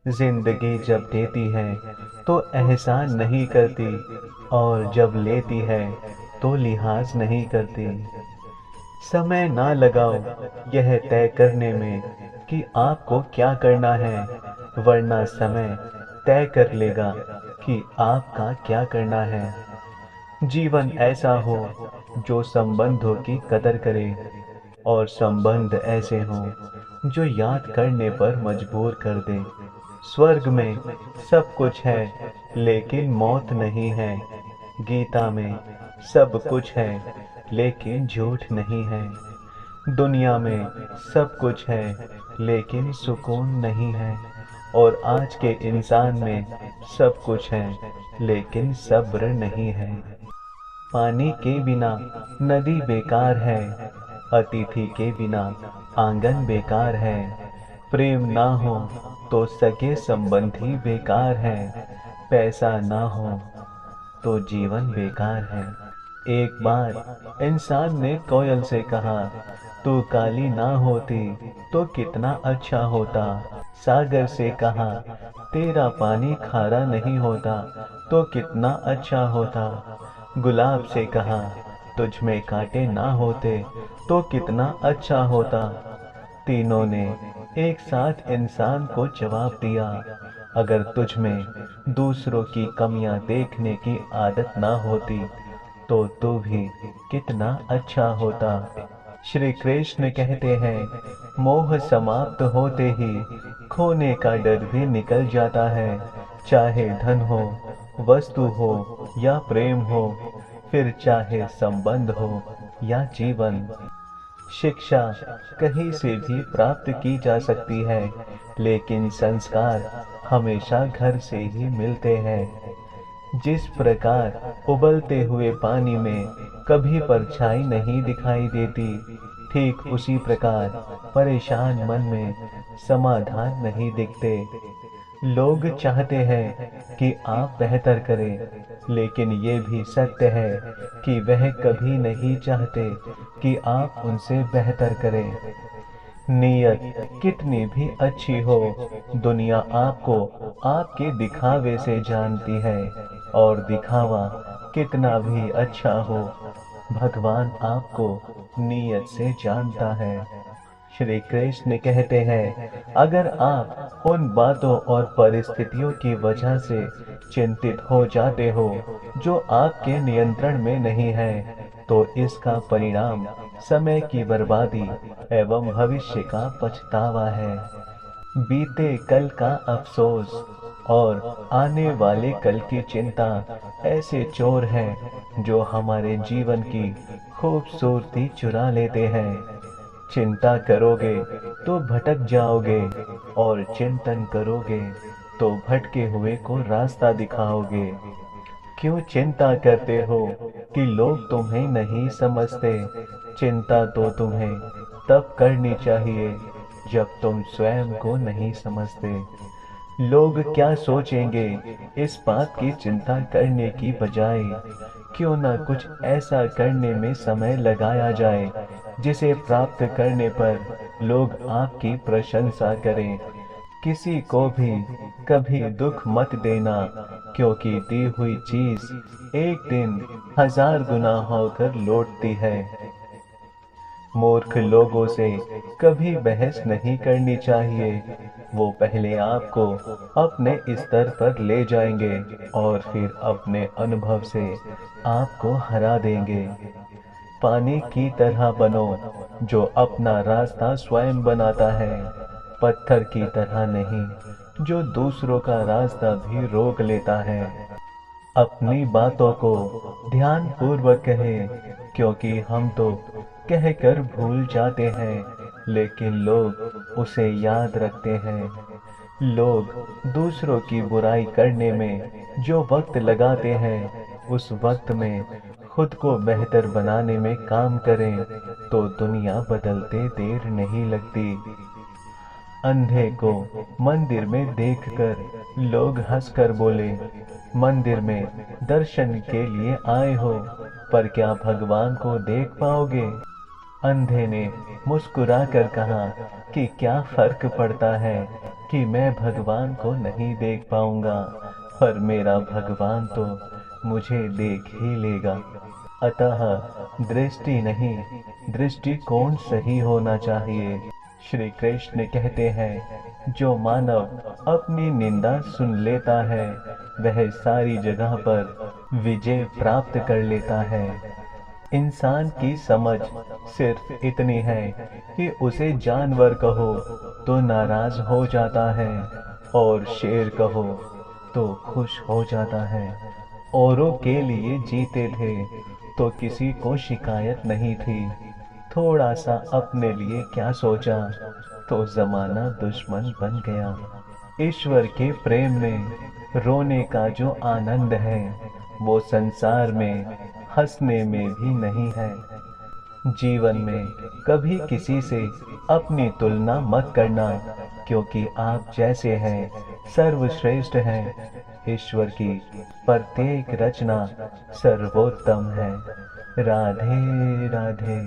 जिंदगी जब देती है तो एहसान नहीं करती, और जब लेती है तो लिहाज नहीं करती। समय ना लगाओ यह तय करने में कि आपको क्या करना है, वरना समय तय कर लेगा कि आपका क्या करना है। जीवन ऐसा हो जो संबंधों की कदर करे, और संबंध ऐसे हों जो याद करने पर मजबूर कर दे। स्वर्ग में सब कुछ है लेकिन मौत नहीं है। गीता में सब कुछ है लेकिन झूठ नहीं है। दुनिया में सब कुछ है लेकिन सुकून नहीं है। और आज के इंसान में सब कुछ है लेकिन सब्र नहीं है। पानी के बिना नदी बेकार है, अतिथि के बिना आंगन बेकार है। प्रेम ना हो तो सगे संबंधी बेकार है, पैसा ना हो तो जीवन बेकार है। एक बार इंसान ने कोयल से कहा, तू काली ना होती तो कितना अच्छा होता। सागर से कहा, तेरा पानी खारा नहीं होता तो कितना अच्छा होता। गुलाब से कहा, तुझ में कांटे ना होते तो कितना अच्छा होता। तीनों ने एक साथ इंसान को जवाब दिया, अगर तुझ में दूसरों की कमियां देखने की आदत ना होती तो तू भी कितना अच्छा होता। श्री कृष्ण कहते हैं, मोह समाप्त होते ही खोने का डर भी निकल जाता है। चाहे धन हो, वस्तु हो या प्रेम हो, फिर चाहे संबंध हो या जीवन। शिक्षा कहीं से भी प्राप्त की जा सकती है, लेकिन संस्कार हमेशा घर से ही मिलते हैं। जिस प्रकार उबलते हुए पानी में कभी परछाई नहीं दिखाई देती, ठीक उसी प्रकार परेशान मन में समाधान नहीं दिखते। लोग चाहते हैं कि आप बेहतर करें, लेकिन ये भी सत्य है कि वह कभी नहीं चाहते कि आप उनसे बेहतर करें। नीयत कितनी भी अच्छी हो, दुनिया आपको आपके दिखावे से जानती है। और दिखावा कितना भी अच्छा हो, भगवान आपको नीयत से जानता है। श्री कृष्ण कहते हैं, अगर आप उन बातों और परिस्थितियों की वजह से चिंतित हो जाते हो जो आपके नियंत्रण में नहीं है, तो इसका परिणाम समय की बर्बादी एवं भविष्य का पछतावा है। बीते कल का अफसोस और आने वाले कल की चिंता ऐसे चोर हैं जो हमारे जीवन की खूबसूरती चुरा लेते हैं। चिंता करोगे तो भटक जाओगे, और चिंतन करोगे तो भटके हुए को रास्ता दिखाओगे। क्यों चिंता करते हो कि लोग तुम्हें नहीं समझते? चिंता तो तुम्हें तब करनी चाहिए जब तुम स्वयं को नहीं समझते। लोग क्या सोचेंगे, इस बात की चिंता करने की बजाय क्यों ना कुछ ऐसा करने में समय लगाया जाए जिसे प्राप्त करने पर लोग आपकी प्रशंसा करें। किसी को भी कभी दुख मत देना, क्योंकि दी हुई चीज एक दिन 1000 गुना होकर लौटती है। मूर्ख लोगों से कभी बहस नहीं करनी चाहिए। वो पहले आपको अपने स्तर पर ले जाएंगे और फिर अपने अनुभव से आपको हरा देंगे। पानी की तरह बनो जो अपना रास्ता स्वयं बनाता है, पत्थर की तरह नहीं जो दूसरों का रास्ता भी रोक लेता है। अपनी बातों को ध्यान पूर्वक कहें, क्योंकि हम तो कहकर भूल जाते हैं लेकिन लोग उसे याद रखते हैं। लोग दूसरों की बुराई करने में जो वक्त लगाते हैं, उस वक्त में खुद को बेहतर बनाने में काम करें तो दुनिया बदलते देर नहीं लगती। अंधे को मंदिर में देखकर लोग हंसकर बोले, मंदिर में दर्शन के लिए आए हो, पर क्या भगवान को देख पाओगे? अंधे ने मुस्कुराकर कहा कि क्या फर्क पड़ता है, कि मैं भगवान को नहीं देख पाऊंगा, पर मेरा भगवान तो मुझे देख ही लेगा। अतः दृष्टि नहीं, दृष्टिकोण सही होना चाहिए। श्री कृष्ण कहते हैं, जो मानव अपनी निंदा सुन लेता है वह सारी जगह पर विजय प्राप्त कर लेता है। इंसान की समझ सिर्फ इतनी है कि उसे जानवर कहो तो नाराज हो जाता है और शेर कहो तो खुश हो जाता है। औरों के लिए जीते थे तो किसी को शिकायत नहीं थी, थोड़ा सा अपने लिए क्या सोचा तो जमाना दुश्मन बन गया। ईश्वर के प्रेम में रोने का जो आनंद है वो संसार में हंसने में भी नहीं है। जीवन में कभी किसी से अपनी तुलना मत करना, क्योंकि आप जैसे हैं सर्वश्रेष्ठ हैं। ईश्वर की प्रत्येक रचना सर्वोत्तम है। राधे राधे।